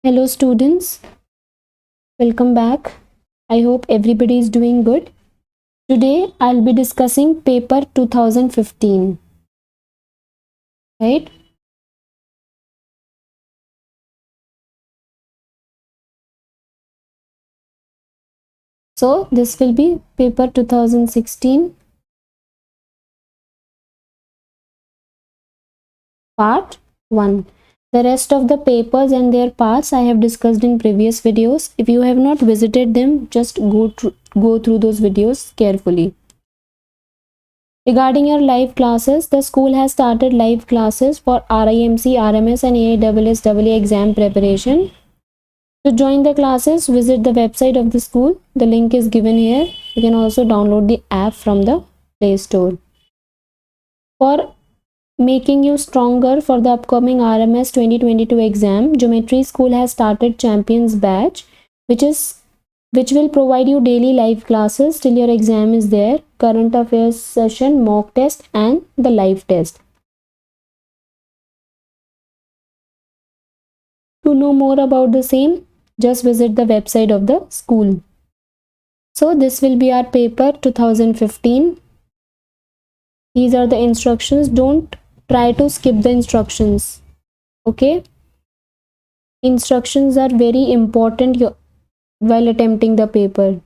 Hello students, welcome back. I hope everybody is doing good. Today I'll be discussing paper 2015, right? So this will be paper 2016 part 1. The rest of the papers and their parts I have discussed in previous videos. If you have not visited them, just go through those videos carefully. Regarding your live classes, the school has started live classes for RIMC, RMS and AISSEE exam preparation. To join the classes, visit the website of the school. The link is given here. You can also download the app from the Play Store. For making you stronger for the upcoming RMS 2022 exam, Geometry School has started Champions Batch, which will provide you daily live classes till your exam is there, current affairs session, mock test and the live test. To know more about the same, just visit the website of the school. So this will be our paper 2015. These are the instructions. Don't try to skip the instructions. Okay? Instructions are very important while attempting the paper.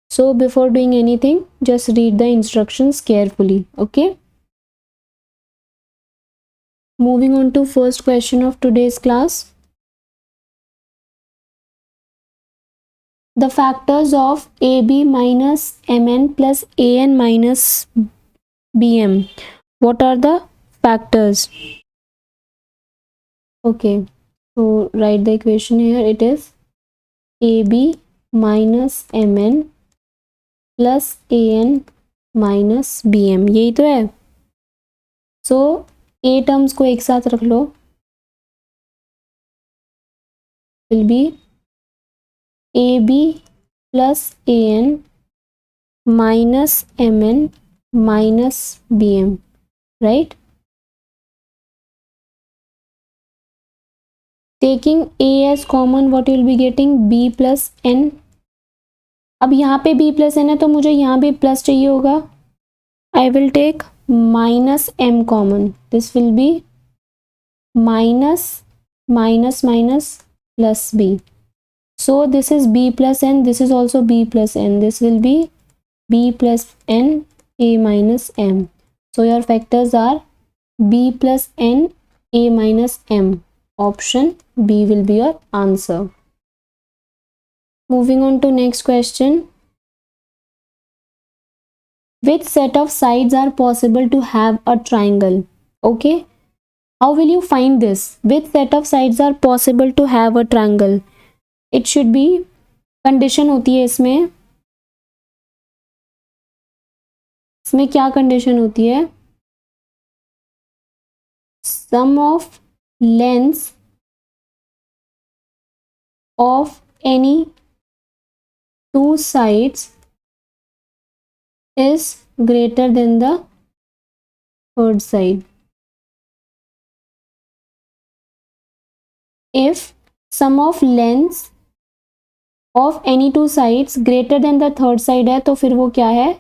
So before doing anything, just read the instructions carefully. Okay? Moving on to first question of today's class. The factors of AB minus MN plus AN minus BM. What are the factors? Okay, so write the equation here. It is AB minus MN plus AN minus BM. यही तो है. So A terms को एक साथ रख लो. Will be AB plus AN minus MN minus BM, right? Taking A as common, what you will be getting? B plus N. अब यहाँ पे B plus N है तो मुझे यहाँ भी प्लस चाहिए होगा. I will take minus M common. This will be minus minus minus plus B. So this is B plus N. This is also B plus N. This will be B plus N, A minus M. So your factors are B plus N, A minus M. Option B will be your answer. Moving on to next question. Which set of sides are possible to have a triangle? Okay. How will you find this? Which set of sides are possible to have a triangle? It should be condition होती है इसमें. इसमें क्या condition होती है? Sum of lengths of any two sides is greater than the third side. If sum of lengths of any two sides greater than the third side है तो फिर वो क्या है?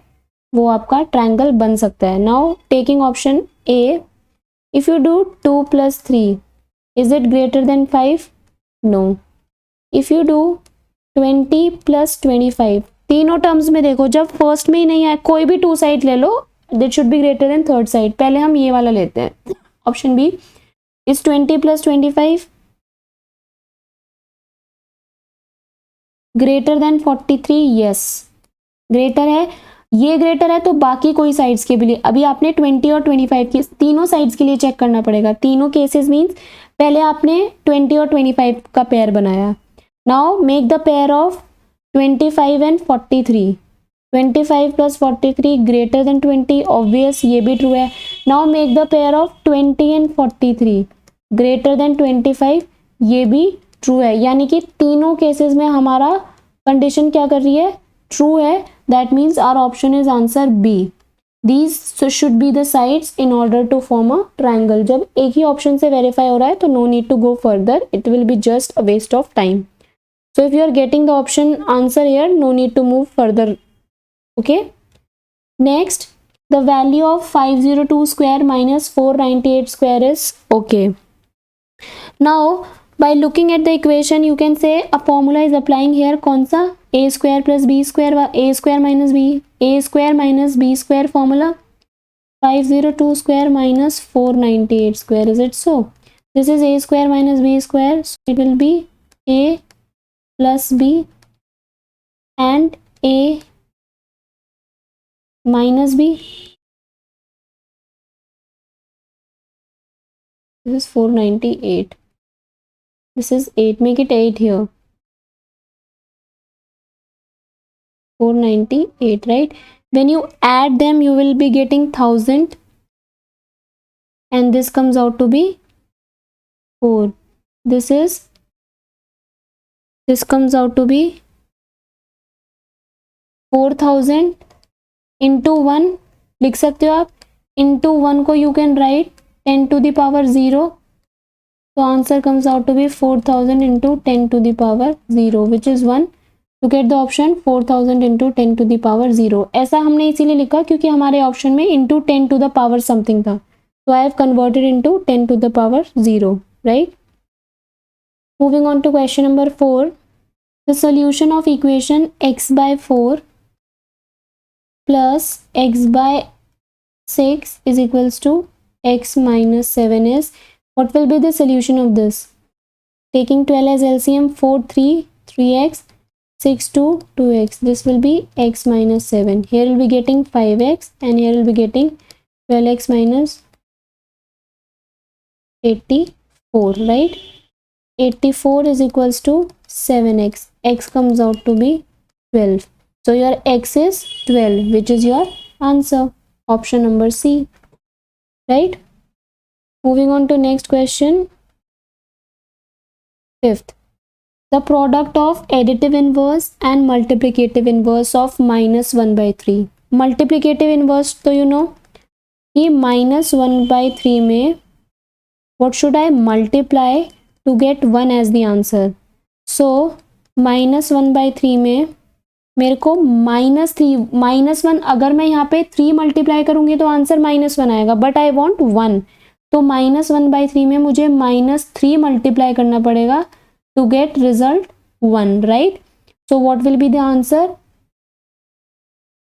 वो आपका ट्रायंगल बन सकता है. Now taking option A, if you do 2 plus 3, is it greater than 5? No. If you do 20 plus 25, तीनों टर्म्स में देखो, जब फर्स्ट में ही नहीं आए, कोई भी टू साइड ले लो, that should be greater than third side. पहले हम ये वाला लेते हैं. Option B, is 20 plus 25 greater than 43? Yes, greater है. ये ग्रेटर है तो बाकी कोई साइड्स के भी लिए. अभी आपने 20 और 25 की तीनों साइड्स के लिए चेक करना पड़ेगा. तीनों केसेस मीन्स पहले आपने 20 और 25 का पेयर बनाया. Now make the pair of 25 and 43. 25 plus 43 greater than 20. Obvious, ये भी ट्रू है. Now make the pair of 20 and 43 greater than 25. ये भी ट्रू है. यानी कि तीनों केसेस में हमारा कंडीशन क्या कर रही है? ट्रू है. That means our option is answer B. These should be the sides in order to form a triangle. जब एक ही ऑप्शन से वेरीफाई हो रहा है तो no need to go further, it will be just a waste of time. So if you are getting the option answer here, no need to move further. Okay. Next, the value of 502 square minus 498 square is okay. Now by looking at the equation you can say a formula is applying here. कौन सा? a square plus b square, a square minus b square formula. 502 square minus 498 square, is it so? This is a square minus b square, so it will be a plus b and a minus b. This is 498. This is 8. Make it 8 here. 498, right? When you add them, you will be getting 1000, and this comes out to be 4. This comes out to be 4000 into 1. लिख सकते हो आप. into 1 को you can write 10 to the power 0. So answer comes out to be 4000 into 10 to the power 0, which is 1. To get the option 4000 into 10 to the power 0. ऐसा हमने इसीलिए लिखा क्योंकि हमारे ऑप्शन में into 10 to the power something था. So I have converted into 10 to the power 0, right? Moving on to question number 4. The solution of equation x by 4 plus x by 6 is equals to x minus 7 is. What will be the solution of this? Taking 12 as LCM, 4, 3, 3x, 6, 2, 2x. This will be x minus 7. Here we'll be getting 5x and here we'll be getting 12x minus 84, right? 84 is equals to 7x. X comes out to be 12. So your x is 12, which is your answer. Option number C, right? Moving on to next question. 5th. The product of additive inverse and multiplicative inverse of minus 1 by 3. Multiplicative inverse तो you know कि minus 1 by 3 में what should I multiply to get 1 as the answer? So minus 1 by 3 में मेरे को -1, अगर मैं यहाँ पे 3 मल्टीप्लाई करूँगी तो आंसर -1 आएगा, बट आई वॉन्ट 1. तो -1 by 3 में मुझे -3 मल्टीप्लाई करना पड़ेगा to get result 1, right? So what will be the answer?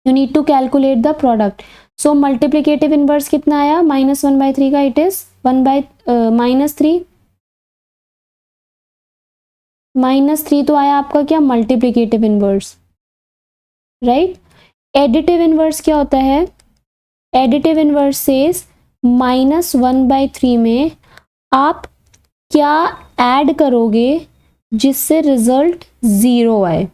You need to calculate the product. So multiplicative inverse कितना आया? -1 by 3 का, it is 1 by -3. -3 तो आया आपका क्या? Multiplicative inverse, right? Additive inverse क्या होता है? एडिटिव इनवर्स सेज -1 by 3 में आप क्या ऐड करोगे जिससे रिजल्ट 0 आए?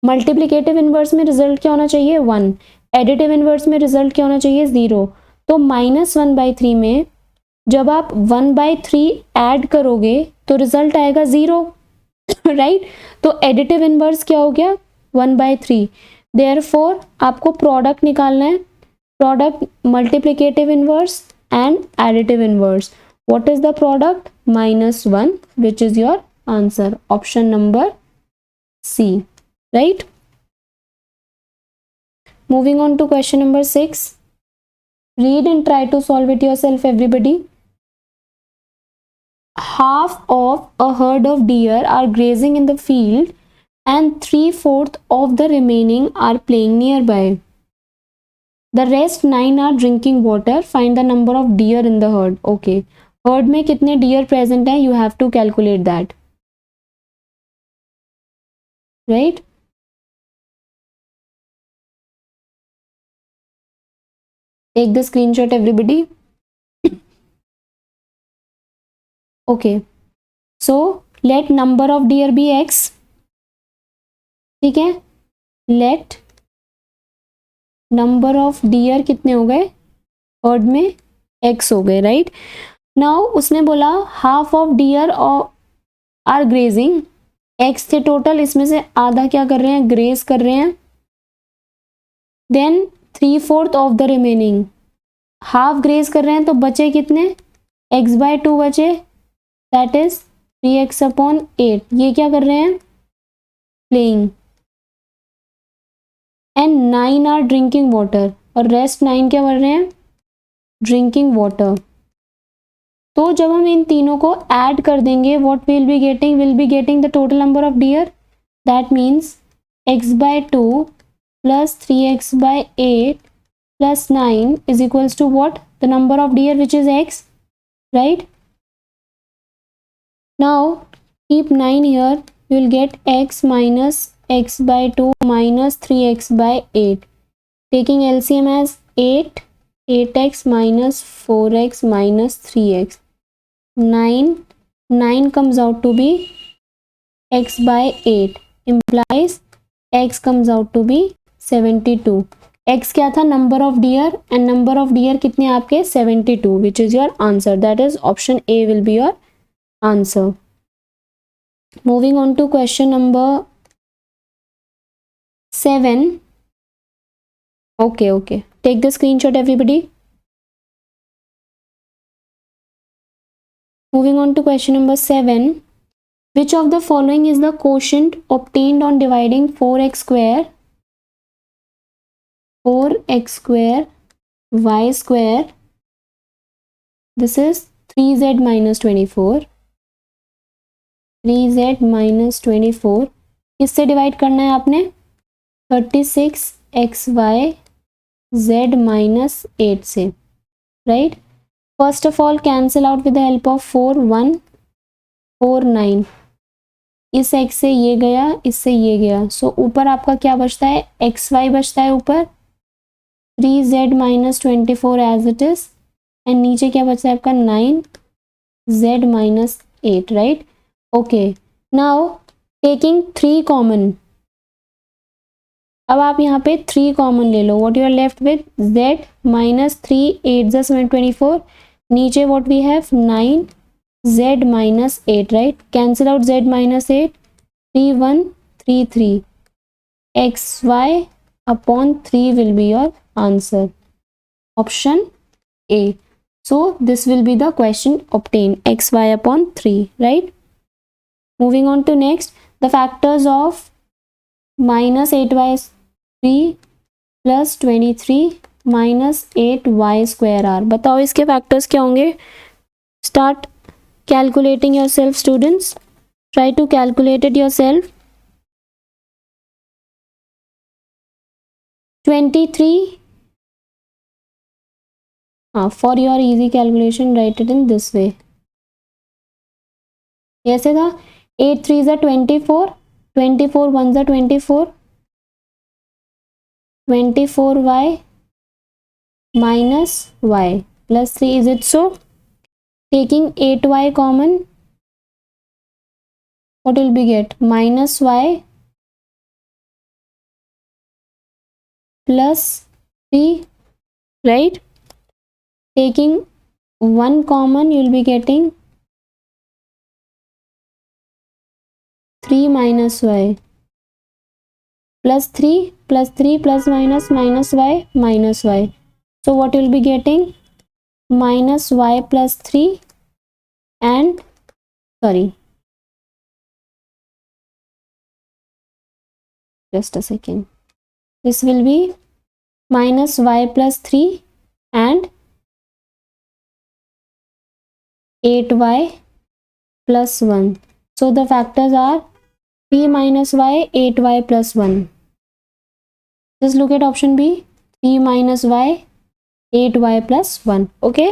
मल्टीप्लिकेटिव इनवर्स में रिजल्ट क्या होना चाहिए? 1. एडिटिव इनवर्स में रिजल्ट क्या होना चाहिए? 0. तो -1 by 3 में जब आप 1 by 3 ऐड करोगे तो रिजल्ट आएगा 0, राइट? तो एडिटिव इनवर्स क्या हो गया? 1 by 3. देयरफॉर आपको प्रोडक्ट निकालना है. Product multiplicative inverse and additive inverse. What is the product? -1, which is your answer. Option number C, right? Moving on to question number 6. Read and try to solve it yourself, everybody. Half of a herd of deer are grazing in the field and 3/4 of the remaining are playing nearby. The rest 9 are drinking water. Find the number of deer in the herd. Okay. Herd में कितने deer present हैं? You have to calculate that, right? Take the screenshot everybody. Okay, so let number of deer be x. ठीक है, late number of deer कितने हो गए heard में? X हो गए, राइट? नाउ उसने बोला half of deer are grazing. X थे टोटल, इसमें से आधा क्या कर रहे हैं? ग्रेज कर रहे हैं. Then 3/4 of the remaining, half graze कर रहे हैं तो बचे कितने, x/2 बचे, दैट इज 3x/8। ये क्या कर रहे हैं, playing. And 9 are drinking water, और रेस्ट 9 क्या कर रहे हैं, ड्रिंकिंग वाटर। तो जब हम इन तीनों को ऐड कर देंगे, what will be getting the total number of dear, that means x/2 plus 3x/8 plus 9 is equals to what, the number of deer which is x, right? Now keep 9 here, you will get x minus x/2 minus 3x/8. Taking LCM as 8, 8x minus 4x minus 3x, 9 comes out to be x/8, implies x comes out to be 72. x क्या था, number of deer, and number of deer कितने आपके 72, which is your answer, that is option A will be your answer. Moving on to question number 7. okay, take the screenshot everybody. Moving on to question number 7. Which of the following is the quotient obtained on dividing 4x square y square, this is 3z minus 24, 3z minus 24, किससे divide करना है आपने, 36xy z minus 8 से, right. First of all cancel out with the help of 4, 1, 4, 9, इस x से ये गया, इससे ये गया, सो ऊपर आपका क्या बचता है, xy बचता है ऊपर, 3z minus 24 as it is, and नीचे क्या बचता है आपका 9z minus 8, right. Okay, now taking 3 common, अब आप यहाँ पे 3 कॉमन ले लो, what you are left with z minus 3, 8 + 7 24, नीचे what we have 9z minus 8, right, cancel out z minus 8, 3 1 3 3, xy upon 3 will be your answer, option A. So this will be the question obtained, xy upon 3, right. Moving on to next, the factors of minus 8y3 plus 23 minus 8y square are, बताओ इसके factors क्या होंगे। Start calculating yourself students, try to calculate it yourself. 23, for your easy calculation write it in this way, ऐसे था, 8 3 is 24, 24 1 is 24, 24y minus y plus 3, is it so? Taking 8y common, what will be get, minus y plus 3, right. Taking 1 common, you will be getting 3 minus y plus 3 plus 3 plus minus minus y minus y, so what you will be getting, minus y plus 3 and sorry, just a second, this will be minus y plus 3 and 8y plus 1, so the factors are 3 minus y, 8y plus 1. Just look at option B, 3 minus y, 8y plus 1, okay.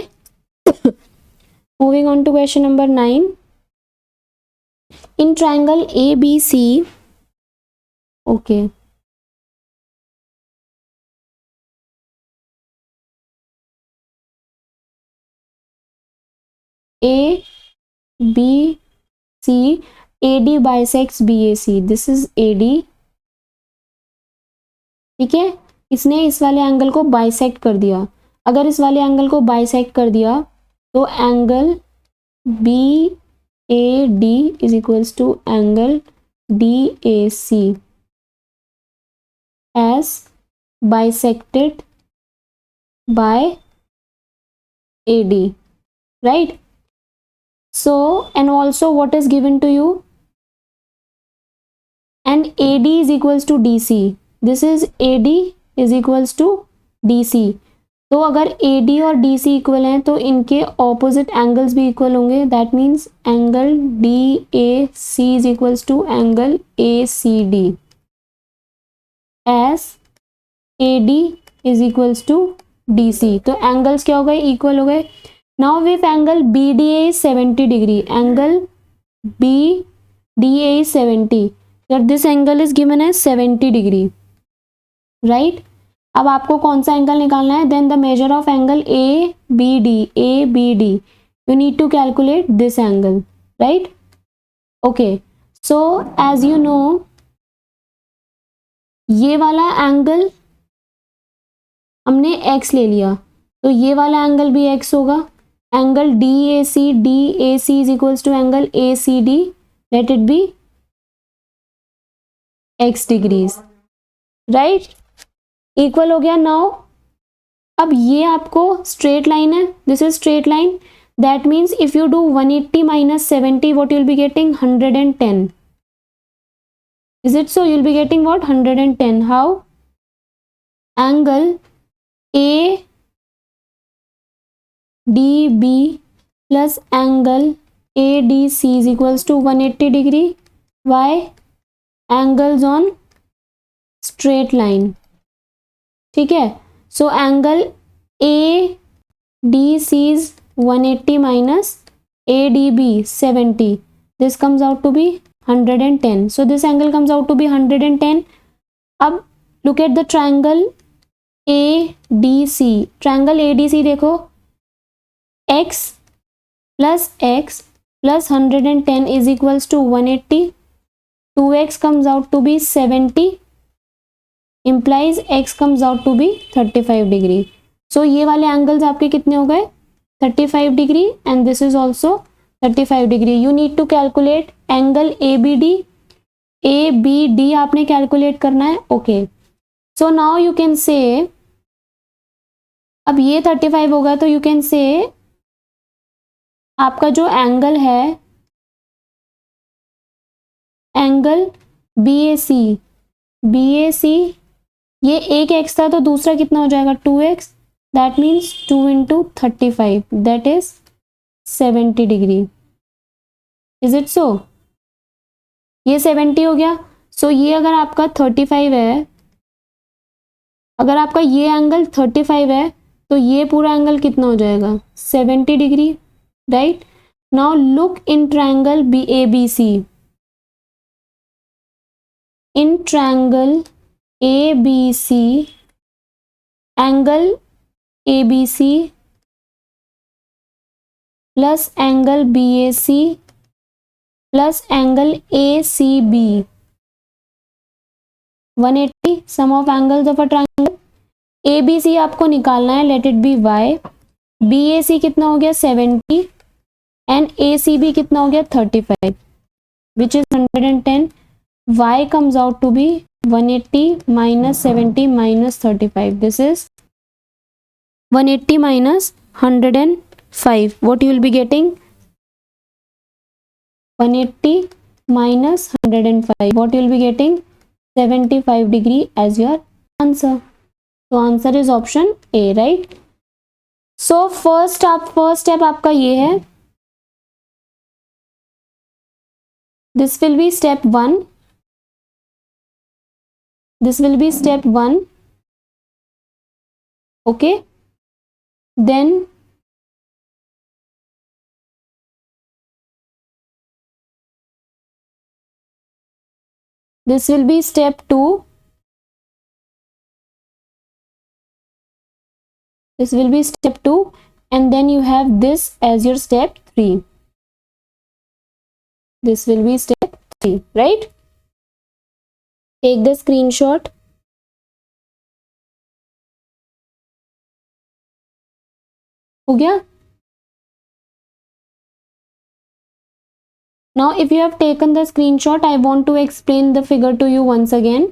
Moving on to question number 9. In triangle ABC, okay, A, B, C, AD bisects BAC, this is AD, ठीक है, इसने इस वाले angle को bisect कर दिया, अगर इस वाले एंगल को बाइसेक्ट कर दिया तो angle BAD is equals to angle DAC as bisected by AD, right? So, and also what is given to you, and AD is equals to DC. This is AD is equals to DC. तो अगर AD और DC equal हैं तो इनके opposite angles भी equal होंगे. That means angle DAC is equals to angle ACD as AD is equals to DC. तो angles क्या हो गए, इक्वल हो गए. Now with angle BDA is 70 degree, angle BDA is 70, this angle is given as 70 degree, right. अब आपको कौन सा एंगल निकालना है, then the measure of angle ABD you need to calculate this angle, right. Okay, so as you know ये वाला angle हमने x ले लिया, तो ये वाला एंगल भी x होगा. Angle DAC is equals to angle ACD, let it be x degrees, right. Equal हो गया. नाउ अब ये आपको स्ट्रेट लाइन है, this is straight line. That means if you do 180 minus 70 what you'll be getting 110. Is it so? You'll be getting what? 110. How? Angle ADB plus angle ADC is equals to 180 degree. Why? Angles on straight line. ठीक है. So angle ADC is 180 minus ADB 70. This comes out to be 110. So this angle comes out to be 110. अब look at the triangle ADC. Triangle ADC देखो, x plus x plus 110 is equals to 180. 2x comes out to be 70. implies x comes out to be 35 degree. So ये वाले angles आपके कितने हो गए, 35 degree, and this is also 35 degree. You need to calculate angle ABD आपने calculate करना है. Okay, so now you can say, अब ये 35 होगा तो यू कैन से आपका जो एंगल है, एंगल BAC ये एक x था तो दूसरा कितना हो जाएगा 2x. That means 2 into 35, that is 70 degree. Is it so? ये 70 हो गया. सो ये अगर आपका 35 है, अगर आपका ये एंगल 35 है तो ये पूरा एंगल कितना हो जाएगा 70 degree, right. Now look in triangle ABC. In triangle ABC, angle ABC plus angle BAC plus angle ACB 180. Sum of angles of a triangle. ABC आपको निकालना है, let it be y. BAC कितना हो गया 70 and ACB कितना हो गया 35, which is 110. y comes out to be 180 minus 70 minus 35. This is 180 minus 105. What you will be getting? 180 minus 105. What you will be getting? 75 degree as your answer. So answer is option A, right? So first step आपका ये है. This will be step 1. This will be step 1. Okay, then this will be step 2. This will be step 2, and then you have this as your step 3. This will be step 3, right? Take the screenshot. हो गया? Now if you have taken the screenshot, I want to explain the figure to you once again.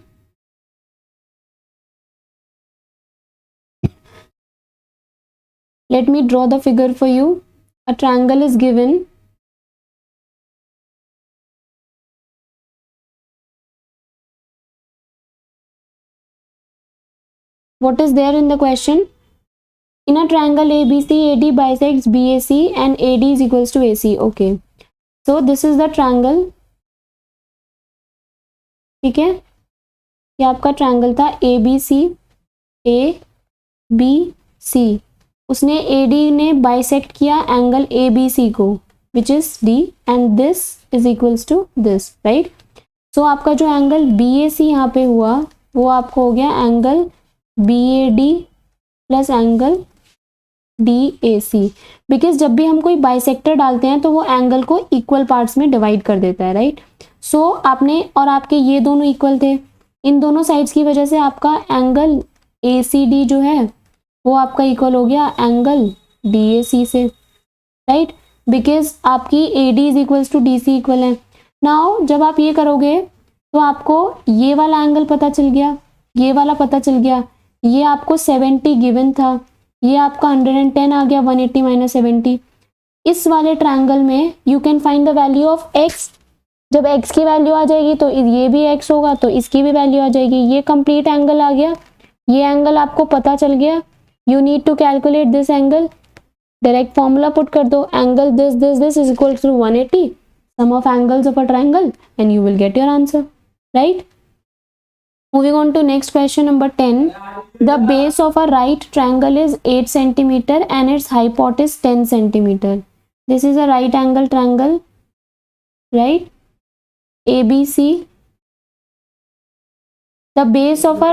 Let me draw the figure for you. A triangle is given. What is there in the question? In a triangle ABC, AD bisects BAC and AD is equals to AC. Okay. So this is the triangle. ठीक है, ये आपका triangle था ABC, ABC. उसने AD ने bisect किया angle ABC को, which is D, and this is equals to this, right. So आपका जो एंगल BAC यहाँ पे हुआ वो आपको हो गया angle BAD plus angle DAC. Because जब भी हम कोई बाइसेक्टर डालते हैं तो वो एंगल को इक्वल पार्ट्स में डिवाइड कर देता है, राइट. सो आपने और आपके ये दोनों इक्वल थे, इन दोनों साइड्स की वजह से आपका एंगल ACD जो है वो आपका इक्वल हो गया एंगल DAC से, राइट. बिकॉज आपकी AD is equals to DC equal है. नाउ जब आप ये करोगे तो आपको ये वाला एंगल पता चल गया, ये वाला पता चल गया, ये आपको 70 गिवन था, ये आपका 110 आ गया, 180 माइनस 70. इस वाले ट्रायंगल में you can find the value of x. जब x की वैल्यू आ जाएगी तो ये भी x होगा, तो इसकी भी वैल्यू आ जाएगी. ये कंप्लीट एंगल आ गया, ये एंगल आपको पता चल गया. You need to calculate this angle. Direct formula put कर दो, angle this this this is equal to 180, sum of angles of a triangle, and you will get your answer, right. Moving on to next question number 10. The base of a right triangle is 8 centimeter and its hypotenuse 10 centimeter. This is a right angle triangle, right? ABC. The base of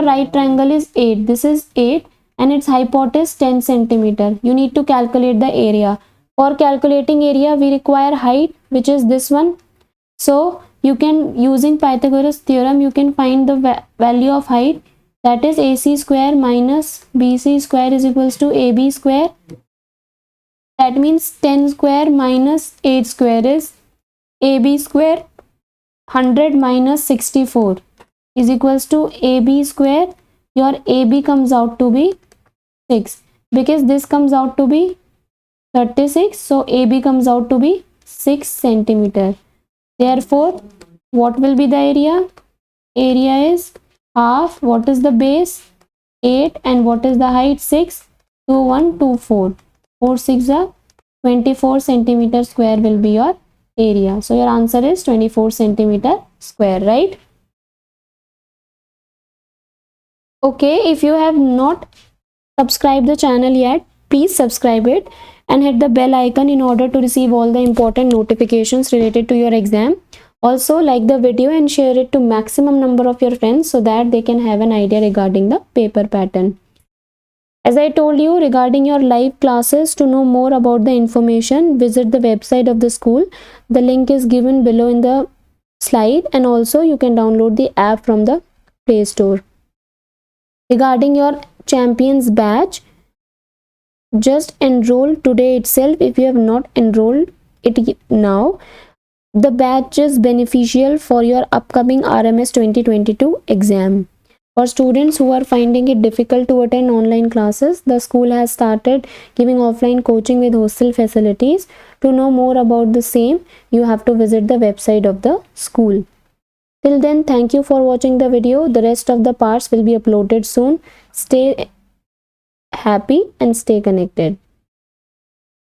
a right triangle is 8. This is 8 and its hypotenuse 10 centimeter. You need to calculate the area. For calculating area, we require height, which is this one. So you can, using Pythagoras theorem, you can find the value of height, that is AC square minus BC square is equals to AB square. That means 10 square minus 8 square is AB square. 100 minus 64 is equals to AB square. Your AB comes out to be 6, because this comes out to be 36, so AB comes out to be 6 centimeter. Therefore, what will be the area? Area is half. What is the base? 8. And what is the height? 6. 2, 1, 2, 4. 4, 6 are 24 centimeter square will be your area. So your answer is 24 centimeter square, right? Okay, if you have not subscribed the channel yet, please subscribe it and hit the bell icon in order to receive all the important notifications related to your exam. Also, like the video and share it to maximum number of your friends so that they can have an idea regarding the paper pattern. As I told you, regarding your live classes, to know more about the information, visit the website of the school. The link is given below in the slide, and also you can download the app from the Play Store. Regarding your champions batch, just enroll today itself if you have not enrolled it now. The batch is beneficial for your upcoming RMS 2022 exam. For students who are finding it difficult to attend online classes, the school has started giving offline coaching with hostel facilities. To know more about the same, you have to visit the website of the school. Till then, thank you for watching the video. The rest of the parts will be uploaded soon. Stay happy and stay connected.